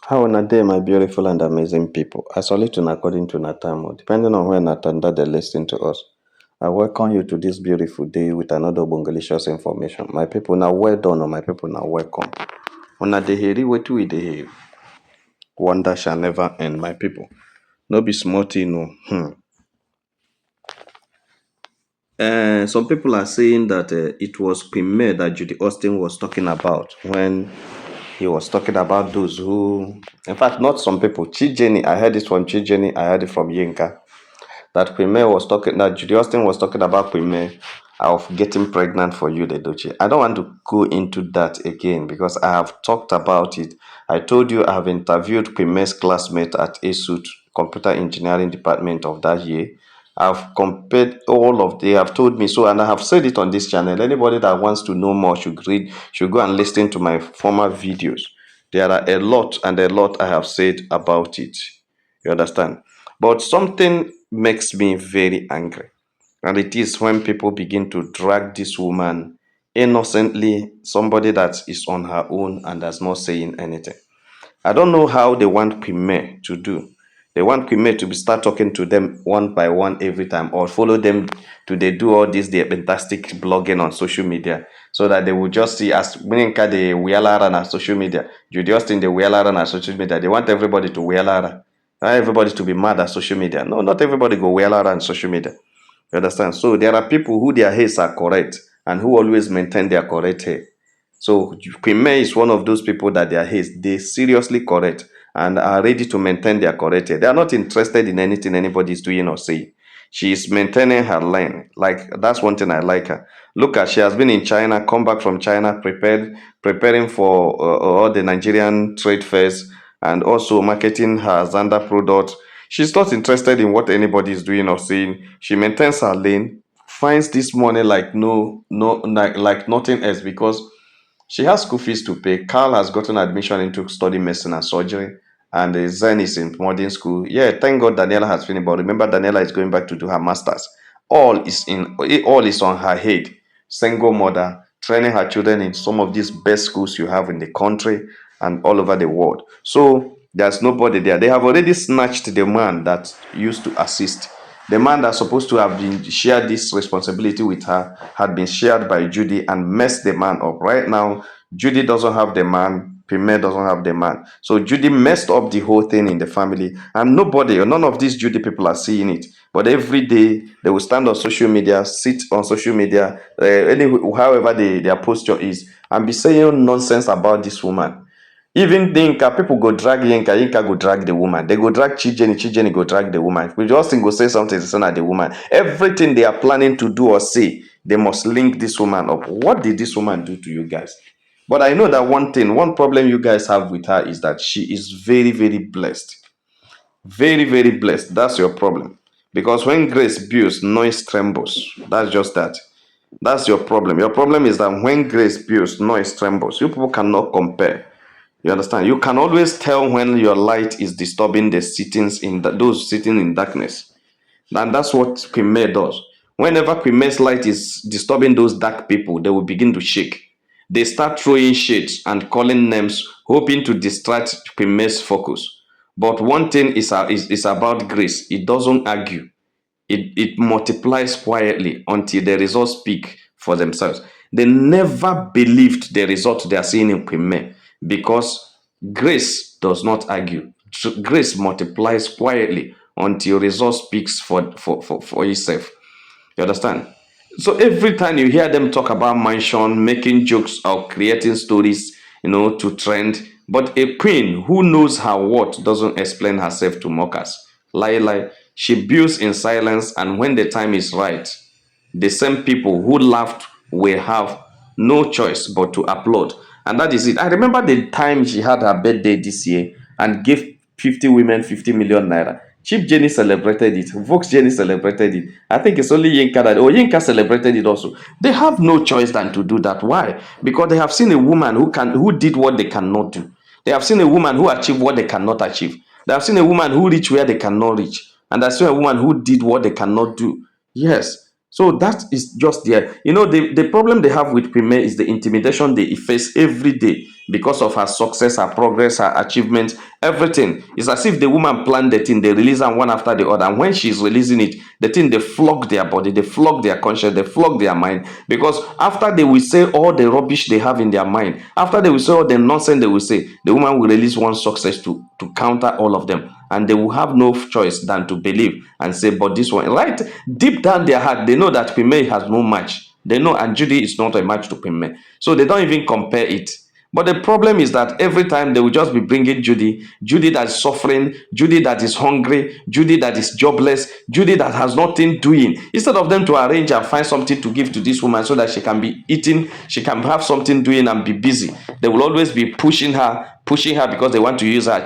How una day, my beautiful and amazing people? I salute you according to Natamo, depending on when Natanda they listen to us. I welcome you to this beautiful day with another bongalicious information. My people now well done, or my people now welcome. Una de heri wetu we de heri. Wonder shall never end, my people. No be small thing, no. Some people are saying that it was Queen May that Judy Austin was talking about when he was talking about those who, in fact, not some people. Chi Jenny, I heard it from Chi Jenny, I heard it from Yinka. That Queen May was talking, that Judy Austin was talking about Queen May of getting pregnant for you, the Doche. I don't want to go into that again because I have talked about it. I told you I have interviewed Queen May's classmate at ASUT, Computer Engineering Department of that year. I've compared all of they have told me so, and I have said it on this channel. Anybody that wants to know more should go and listen to my former videos. There are a lot and a lot I have said about it. You understand? But something makes me very angry. And it is when people begin to drag this woman innocently, somebody that is on her own and does not saying anything. I don't know how they want Queen May to do. They want Queen May to start talking to them one by one every time, or follow them to they do all this their fantastic blogging on social media, so that they will just see as Minka the Wialara on social media, Judy Austin the Wialara on social media. They want everybody to Wialara. Not everybody to be mad at social media. No, not everybody go Wialara on social media. You understand? So there are people who their hairs are correct and who always maintain their correct hair. So Queen May is one of those people that their hair they seriously correct and are ready to maintain their correct hair. They are not interested in anything anybody is doing or saying. She is maintaining her line. Like that's one thing I like her. Look at she has been in China, come back from China, preparing for all the Nigerian trade fairs and also marketing her Zanda product. She's not interested in what anybody is doing or saying. She maintains her lane, finds this money like like nothing else because she has school fees to pay. Carl has gotten admission into study medicine and surgery, and Zen is in modern school. Yeah, thank God Daniela has finished. But remember, Daniela is going back to do her masters. All is on her head. Single mother, training her children in some of these best schools you have in the country and all over the world. So there's nobody there. They have already snatched the man that used to assist. The man that's supposed to have been shared this responsibility with her had been shared by Judy and messed the man up. Right now, Judy doesn't have the man, Pime doesn't have the man. So Judy messed up the whole thing in the family, and nobody or none of these Judy people are seeing it. But every day they will stand on social media, sit on social media, however their posture is, and be saying nonsense about this woman. Even Yinka, people go drag Yinka, Yinka go drag the woman. They go drag Chijeni, Chijeni go drag the woman. We just go say something to at the woman. Everything they are planning to do or say, they must link this woman up. What did this woman do to you guys? But I know that one thing, one problem you guys have with her is that she is very, very blessed. Very, very blessed. That's your problem. Because when grace builds, noise trembles. That's just that. That's your problem. Your problem is that when grace builds, noise trembles. You people cannot compare. You understand? You can always tell when your light is disturbing the sittings in those sitting in darkness. And that's what Queen May does. Whenever Queen May's light is disturbing those dark people, they will begin to shake. They start throwing shades and calling names, hoping to distract Queen May's focus. But one thing is about grace. It doesn't argue. It multiplies quietly until the results speak for themselves. They never believed the result they are seeing in Queen May because grace does not argue. Grace multiplies quietly until result speaks for itself. You understand? So every time you hear them talk about mansion, making jokes or creating stories, to trend, but a queen who knows her worth doesn't explain herself to mockers. Lie. She builds in silence, and when the time is right, the same people who laughed will have no choice but to applaud. And that is it. I remember the time she had her birthday this year and gave 50 women 50 million naira. Chief Jenny celebrated it. Vox Jenny celebrated it. I think it's only Yinka that. Oh, Yinka celebrated it also. They have no choice than to do that. Why? Because they have seen a woman who did what they cannot do. They have seen a woman who achieved what they cannot achieve. They have seen a woman who reached where they cannot reach. And that's a woman who did what they cannot do. Yes. So that is just there. The problem they have with Premier is the intimidation they face every day because of her success, her progress, her achievements, everything. It's as if the woman planned the thing, they release them one after the other. And when she's releasing it, the thing, they flog their body, they flog their conscience, they flog their mind. Because after they will say all the rubbish they have in their mind, after they will say all the nonsense they will say, the woman will release one success to counter all of them, and they will have no choice than to believe and say, but this one, right deep down their heart, they know that Pime has no match. They know, and Judy is not a match to Pime. So they don't even compare it. But the problem is that every time they will just be bringing Judy that is suffering, Judy that is hungry, Judy that is jobless, Judy that has nothing doing. Instead of them to arrange and find something to give to this woman so that she can be eating, she can have something doing and be busy, they will always be pushing her because they want to use her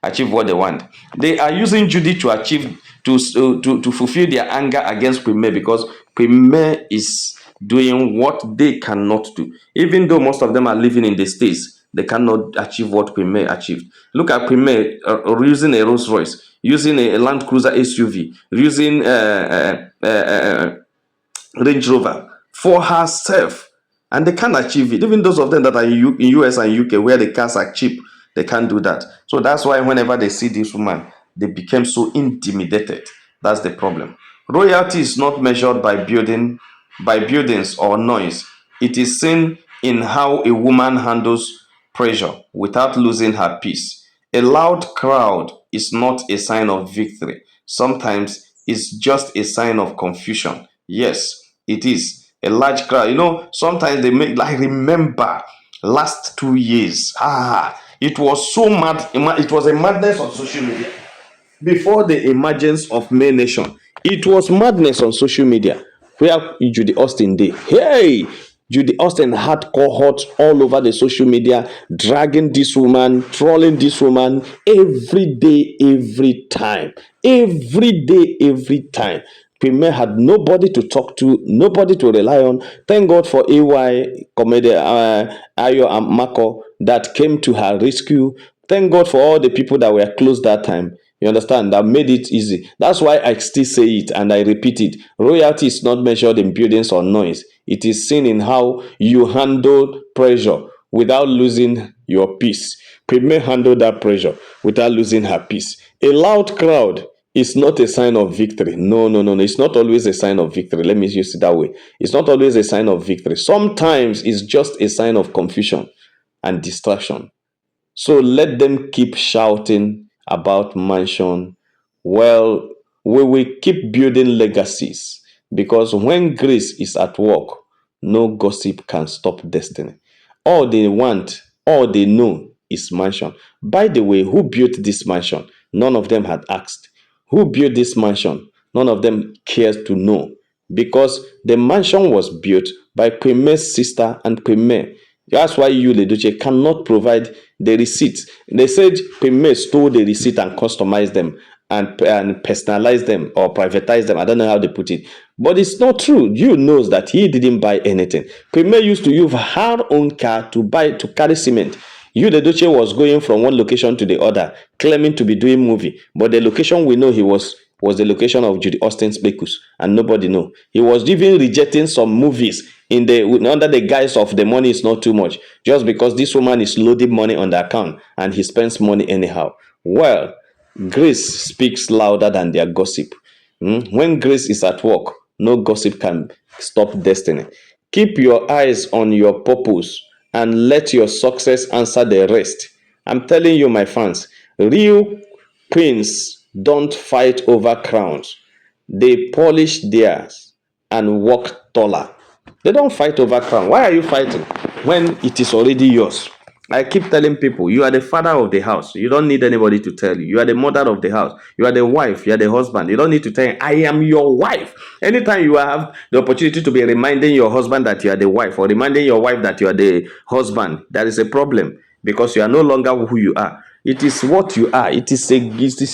achieve what they want. They are using Judy to achieve to fulfill their anger against Premier, because Premier is doing what they cannot do. Even though most of them are living in the States, they cannot achieve what Premier achieved. Look at Premier using a Rolls Royce, using a Land Cruiser SUV, using Range Rover for herself, and they can't achieve it. Even those of them that are in US and UK, where the cars are cheap, they can't do that. So that's why whenever they see this woman, they become so intimidated. That's the problem. Royalty is not measured by buildings or noise. It is seen in how a woman handles pressure without losing her peace. A loud crowd is not a sign of victory. Sometimes it's just a sign of confusion. Yes, it is. A large crowd. Sometimes they make, like, remember last 2 years. It was so mad. It was a madness on social media before the emergence of May Nation. It was madness on social media where Judy Austin did. Hey, Judy Austin had cohorts all over the social media, dragging this woman, trolling this woman every day, every time. Every day, every time. Premier had nobody to talk to, nobody to rely on. Thank God for AY comedian Ayo and Mako that came to her rescue. Thank God for all the people that were close that time. You understand? That made it easy. That's why I still say it and I repeat it. Royalty is not measured in buildings or noise. It is seen in how you handle pressure without losing your peace. Premier handled that pressure without losing her peace. A loud crowd is not a sign of victory. No, no, no, no. It's not always a sign of victory. Let me use it that way. It's not always a sign of victory. Sometimes it's just a sign of confusion and distraction. So let them keep shouting about mansion. Well, we will keep building legacies, because when grace is at work, no gossip can stop destiny. All they want, all they know is mansion. By the way, who built this mansion? None of them had asked. Who built this mansion? None of them cares to know, because the mansion was built by Premier's sister and Premier. That's why you, Leduce, cannot provide the receipts. They said Premier stole the receipt and customized them and personalized them or privatized them. I don't know how they put it. But it's not true. You knows that he didn't buy anything. Premier used to use her own car to carry cement. You, the Duce, was going from one location to the other, claiming to be doing movie. But the location we know he was the location of Judy Austin's Bekus, and nobody know. He was even rejecting some movies under the guise of the money is not too much, just because this woman is loading money on the account and he spends money anyhow. Well, grace speaks louder than their gossip. When grace is at work, no gossip can stop destiny. Keep your eyes on your purpose and let your success answer the rest. I'm telling you, my fans, real queens don't fight over crowns. They polish theirs and walk taller. They don't fight over crown. Why are you fighting when it is already yours? I keep telling people, you are the father of the house. You don't need anybody to tell you. You are the mother of the house. You are the wife. You are the husband. You don't need to tell you, I am your wife. Anytime you have the opportunity to be reminding your husband that you are the wife, or reminding your wife that you are the husband, that is a problem, because you are no longer who you are. It is what you are. It is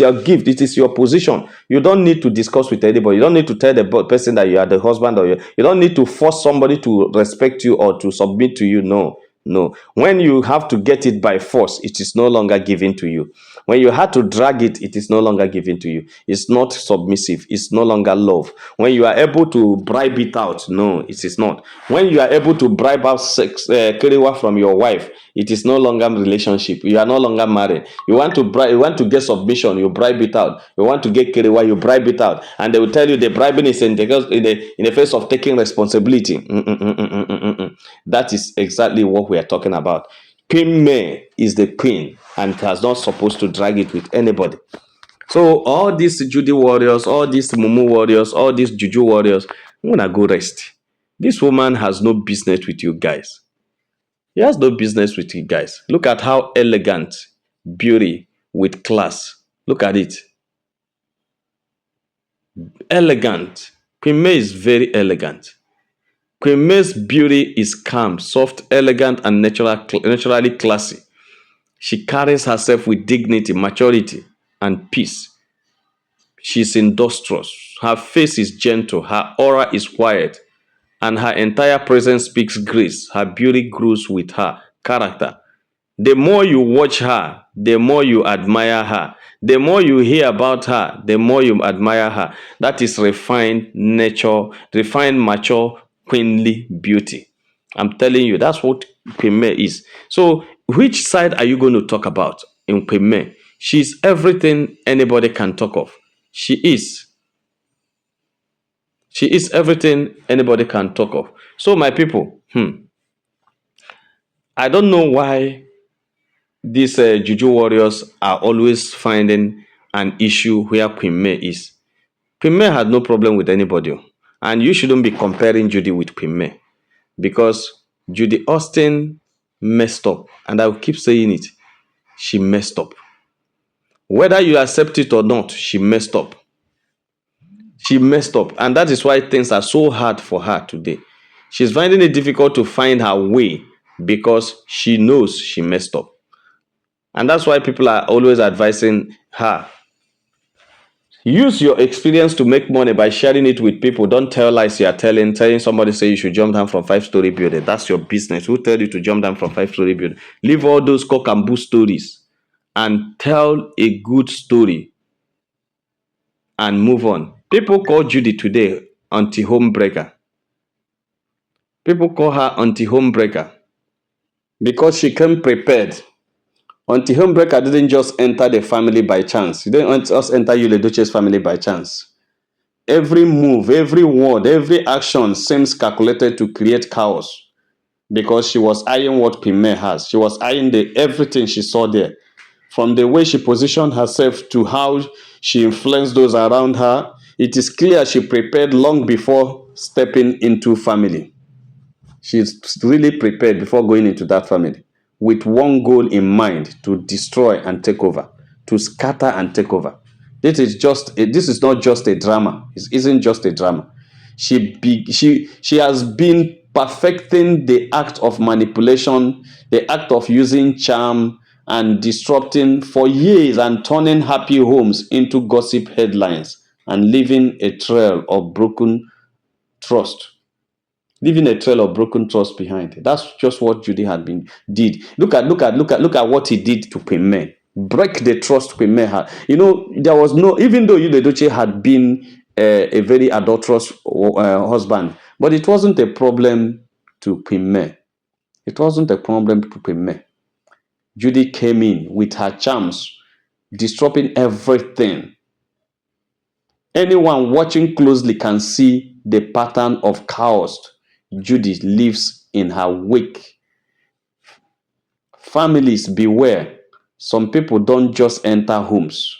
your gift. It is your position. You don't need to discuss with anybody. You don't need to tell the person that you are the husband, or you don't need to force somebody to respect you or to submit to you. No. No. When you have to get it by force, it is no longer given to you. When you had to drag it, it is no longer given to you. It's not submissive. It's no longer love. When you are able to bribe it out, no, it is not. When you are able to bribe out sex, kerewa from your wife, it is no longer relationship. You are no longer married. You want to bribe, you want to get submission, you bribe it out. You want to get kerewa, you bribe it out, and they will tell you the bribing is in the face of taking responsibility. That is exactly what we are talking about. Queen May is the queen and has not supposed to drag it with anybody. So all these Judy warriors, all these Mumu warriors, all these Juju warriors, I'm gonna go rest. This woman has no business with you guys. He has no business with you guys. Look at how elegant, beauty with class. Look at it. Elegant. Queen May is very elegant. Queen May's beauty is calm, soft, elegant, and naturally classy. She carries herself with dignity, maturity, and peace. She's industrious. Her face is gentle. Her aura is quiet. And her entire presence speaks grace. Her beauty grows with her character. The more you watch her, the more you admire her. The more you hear about her, the more you admire her. That is refined nature, refined, mature, queenly beauty. I'm telling you, that's what Queen May is. So, which side are you going to talk about in Queen May? She's everything anybody can talk of. She is. She is everything anybody can talk of. So, my people, I don't know why these Juju warriors are always finding an issue where Queen May is. Queen May had no problem with anybody. And you shouldn't be comparing Judy with Queen May. Because Judy Austin messed up. And I will keep saying it. She messed up. Whether you accept it or not, she messed up. She messed up. And that is why things are so hard for her today. She's finding it difficult to find her way because she knows she messed up. And that's why people are always advising her. Use your experience to make money by sharing it with people. Don't tell lies you are telling somebody say you should jump down from 5-story building. That's your business. Who tell you to jump down from 5-story building? Leave all those cock and bull stories and tell a good story and move on. People call Judy today anti-homebreaker. People call her anti-homebreaker because she came prepared. Anti-homebreaker didn't just enter the family by chance. He didn't just enter Yule Doche's family by chance. Every move, every word, every action seems calculated to create chaos because she was eyeing what Queen May has. She was eyeing everything she saw there. From the way she positioned herself to how she influenced those around her, it is clear she prepared long before stepping into family. She's really prepared before going into that family with one goal in mind: to destroy and take over, to scatter and take over. This is not just a drama. It isn't just a drama. She has been perfecting the act of manipulation, the act of using charm and disrupting for years and turning happy homes into gossip headlines and leaving a trail of broken trust, leaving a trail of broken trust behind. That's just what Judy had been did. Look at what he did to Queen May. Break the trust Queen May had. There was no, even though Yul Edochie had been a very adulterous husband, but it wasn't a problem to Queen May. It wasn't a problem to Queen May. Judy came in with her charms, disrupting everything. Anyone watching closely can see the pattern of chaos Judy leaves in her wake. Families, beware. Some people don't just enter homes.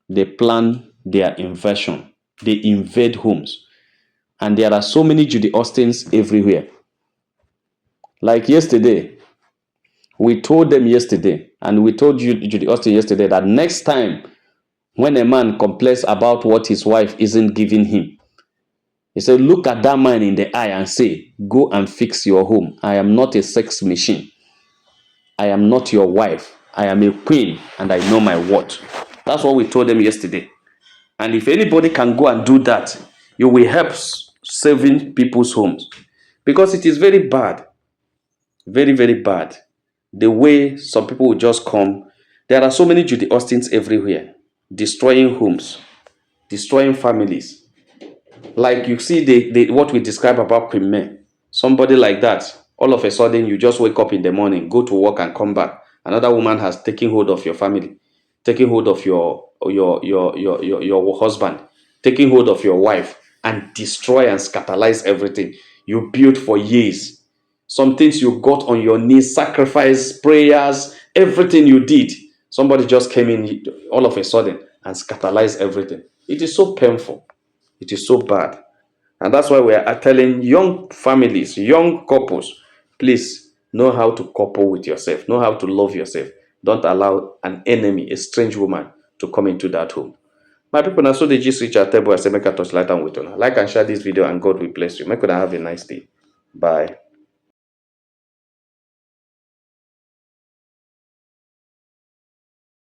They plan their invasion. They invade homes. And there are so many Judy Austins everywhere. Like yesterday, we told them yesterday, and we told Judy Austin yesterday, that next time when a man complains about what his wife isn't giving him, he said, look at that man in the eye and say, go and fix your home. I am not a sex machine. I am not your wife. I am a queen and I know my worth. That's what we told them yesterday. And if anybody can go and do that, you will help saving people's homes. Because it is very bad Very, very bad. The way some people will just come. There are so many Judy Austins everywhere, destroying homes, destroying families. Like you see what we describe about Queen May. Somebody like that, all of a sudden you just wake up in the morning, go to work and come back. Another woman has taken hold of your family, taking hold of your husband, taking hold of your wife, and destroy and scandalize everything you built for years. Some things you got on your knees, sacrifice, prayers, everything you did. Somebody just came in all of a sudden and scandalized everything. It is so painful. It is so bad. And that's why we are telling young families, young couples, please know how to couple with yourself, know how to love yourself. Don't allow an enemy, a strange woman, to come into that home. My people, now so the gist reach our table. I say, make a touch light and with honor. Like and share this video, and God will bless you. Make sure have a nice day. Bye.